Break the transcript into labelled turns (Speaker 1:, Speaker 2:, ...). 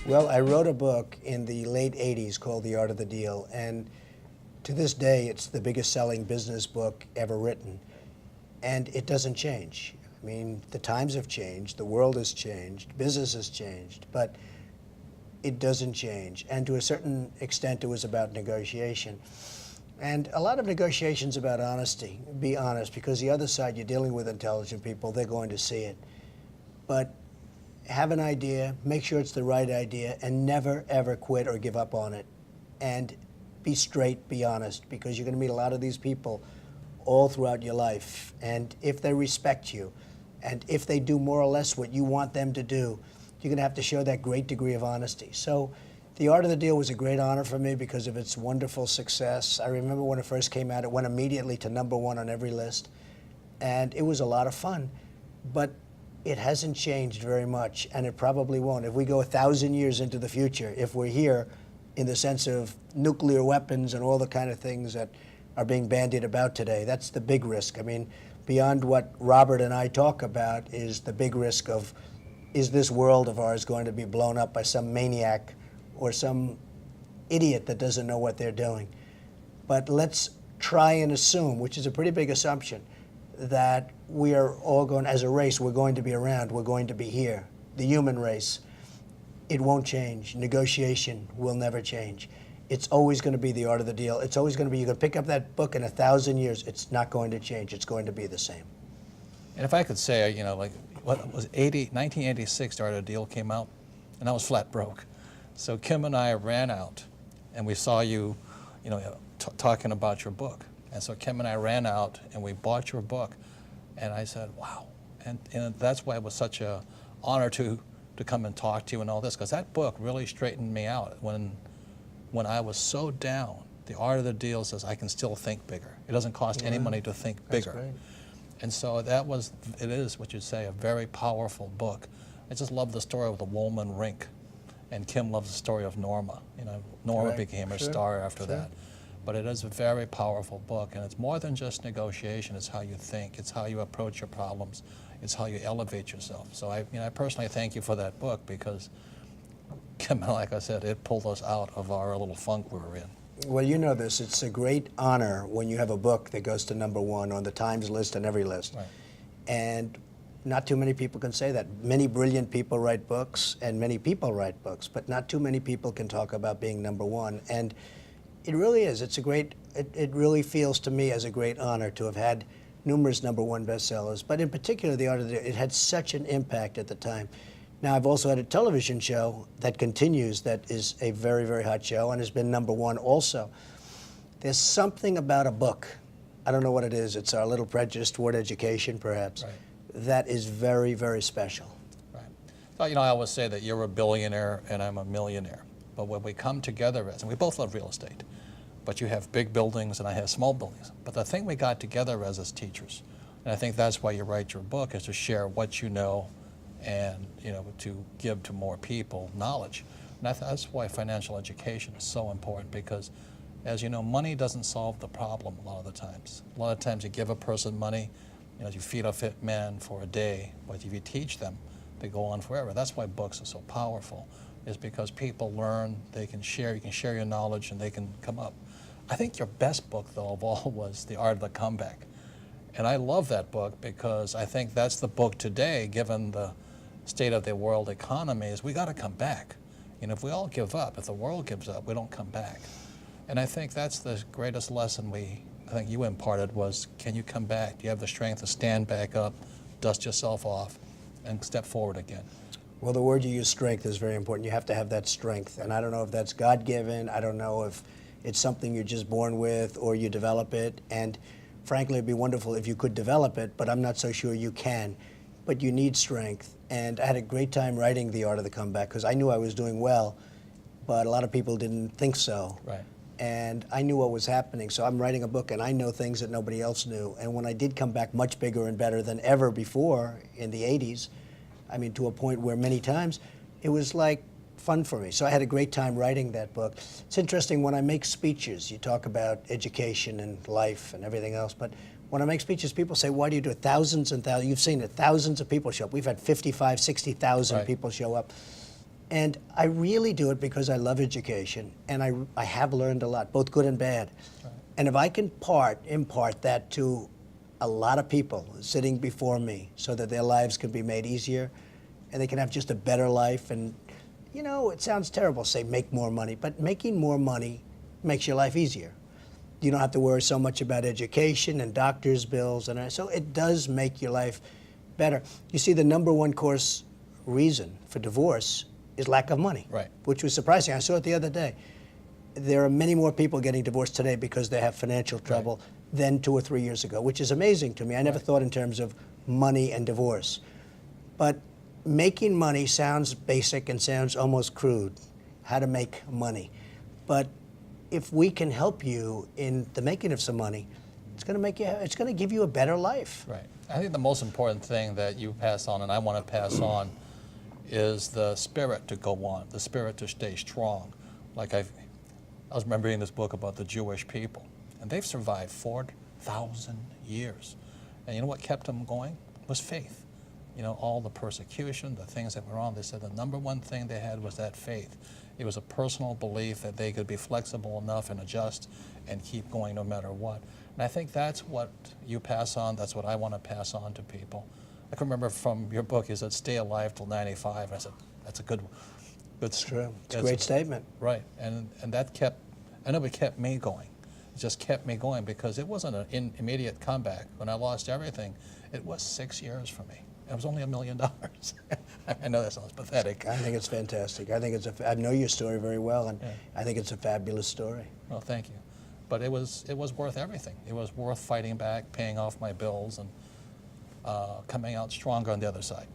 Speaker 1: Well, I wrote a book in the late 80s called The Art of the Deal, and to this day, it's the biggest selling business book ever written. And it doesn't change. I mean, the times have changed, the world has changed, business has changed, but it doesn't change. And to a certain extent, it was about negotiation. And a lot of negotiations about honesty. Be honest, because the other side, you're dealing with intelligent people, they're going to see it. But have an idea, make sure it's the right idea, and never, ever quit or give up on it. And be straight, be honest, because you're going to meet a lot of these people all throughout your life. And if they respect you, and if they do more or less what you want them to do, you're going to have to show that great degree of honesty. So The Art of the Deal was a great honor for me because of its wonderful success. I remember when it first came out, it went immediately to #1 on every list. And it was a lot of fun. But it hasn't changed very much, and it probably won't. If we go 1,000 years into the future, if we're here in the sense of nuclear weapons and all the kind of things that are being bandied about today, that's the big risk. I mean, beyond what Robert and I talk about is the big risk of, is this world of ours going to be blown up by some maniac or some idiot that doesn't know what they're doing? But let's try and assume, which is a pretty big assumption, that we are all going, as a race, we're going to be around, we're going to be here. The human race, it won't change. Negotiation will never change. It's always going to be the art of the deal. It's always going to be, you can pick up that book in 1,000 years, it's not going to change. It's going to be the same.
Speaker 2: And if I could say, you know, like, what was 1986, the art of the deal came out, and I was flat broke. So Kim and I ran out, and we saw you, you know, talking about your book. And so Kim and I ran out and we bought your book. And I said, wow. And that's why it was such an honor to come and talk to you and all this, because that book really straightened me out. When I was so down, The Art of the Deal says I can still think bigger. It doesn't cost any money to think bigger.
Speaker 1: That's great.
Speaker 2: And so it is what you say, a very powerful book. I just love the story of the Woolman Rink. And Kim loves the story of Norma. You know, Norma became a star after that. But it is a very powerful book, and it's more than just negotiation. It's how you think. It's how you approach your problems. It's how you elevate yourself. So I personally thank you for that book because, Kim, like I said, it pulled us out of our little funk we were in.
Speaker 1: Well, you know this. It's a great honor when you have a book that goes to #1 on the Times list and every list.
Speaker 2: Right.
Speaker 1: And not too many people can say that. Many brilliant people write books, and many people write books, but not too many people can talk about being #1. And it really is. It's a great, it really feels to me as a great honor to have had numerous #1 bestsellers, but in particular, The Art of the Deal, it had such an impact at the time. Now, I've also had a television show that continues that is a very, very hot show and has been #1 also. There's something about a book, I don't know what it is, it's our little prejudice toward education, perhaps, that is very, very special.
Speaker 2: Right. So, you know, I always say that you're a billionaire and I'm a millionaire. But when we come together as, and we both love real estate, but you have big buildings and I have small buildings. But the thing we got together as teachers, and I think that's why you write your book, is to share what you know and, you know, to give to more people knowledge. And that's why financial education is so important because, as you know, money doesn't solve the problem a lot of the times. A lot of times you give a person money, you know, you feed a fit man for a day, but if you teach them, they go on forever. That's why books are so powerful, is because people learn, they can share, you can share your knowledge and they can come up. I think your best book, though, of all was The Art of the Comeback. And I love that book because I think that's the book today, given the state of the world economy, is we got to come back. You know, if we all give up, if the world gives up, we don't come back. And I think that's the greatest lesson I think you imparted was, can you come back? Do you have the strength to stand back up, dust yourself off, and step forward again?
Speaker 1: Well, the word you use, strength, is very important. You have to have that strength. And I don't know if that's God-given. I don't know if it's something you're just born with or you develop it. And frankly, it'd be wonderful if you could develop it, but I'm not so sure you can. But you need strength. And I had a great time writing The Art of the Comeback because I knew I was doing well, but a lot of people didn't think so.
Speaker 2: Right.
Speaker 1: And I knew what was happening. So I'm writing a book and I know things that nobody else knew. And when I did come back much bigger and better than ever before in the 80s, I mean, to a point where many times it was like fun for me. So I had a great time writing that book. It's interesting, when I make speeches, you talk about education and life and everything else, but when I make speeches, people say, why do you do it? Thousands and thousands, you've seen it, thousands of people show up. We've had 55, 60,000 people show up. And I really do it because I love education, and I have learned a lot, both good and bad.
Speaker 2: Right.
Speaker 1: And if I can impart that to a lot of people sitting before me so that their lives can be made easier and they can have just a better life. And, you know, it sounds terrible to say make more money, but making more money makes your life easier. You don't have to worry so much about education and doctor's bills, and so it does make your life better. You see, the number one course reason for divorce is lack of money,
Speaker 2: Right.
Speaker 1: which was surprising. I saw it the other day. There are many more people getting divorced today because they have financial trouble than 2 or 3 years ago, which is amazing to me. I never thought in terms of money and divorce. But making money sounds basic and sounds almost crude, how to make money. But if we can help you in the making of some money, it's going to give you a better life.
Speaker 2: Right. I think the most important thing that you pass on, and I want to pass on, is the spirit to go on, the spirit to stay strong. Like I was remembering this book about the Jewish people, and they've survived 4,000 years. And you know what kept them going? Was faith. You know, all the persecution, the things that were on, they said the number one thing they had was that faith. It was a personal belief that they could be flexible enough and adjust and keep going no matter what. And I think that's what you pass on, that's what I want to pass on to people. I can remember from your book, you said stay alive till 95. I said, that's a good
Speaker 1: It's true. It's a great statement.
Speaker 2: Right, and that kept, I know it kept me going. It just kept me going because it wasn't an immediate comeback. When I lost everything, it was 6 years for me. It was only $1 million. I know that sounds pathetic.
Speaker 1: I think it's fantastic. I know your story very well, and I think it's a fabulous story.
Speaker 2: Well, thank you. But it was worth everything. It was worth fighting back, paying off my bills, and coming out stronger on the other side.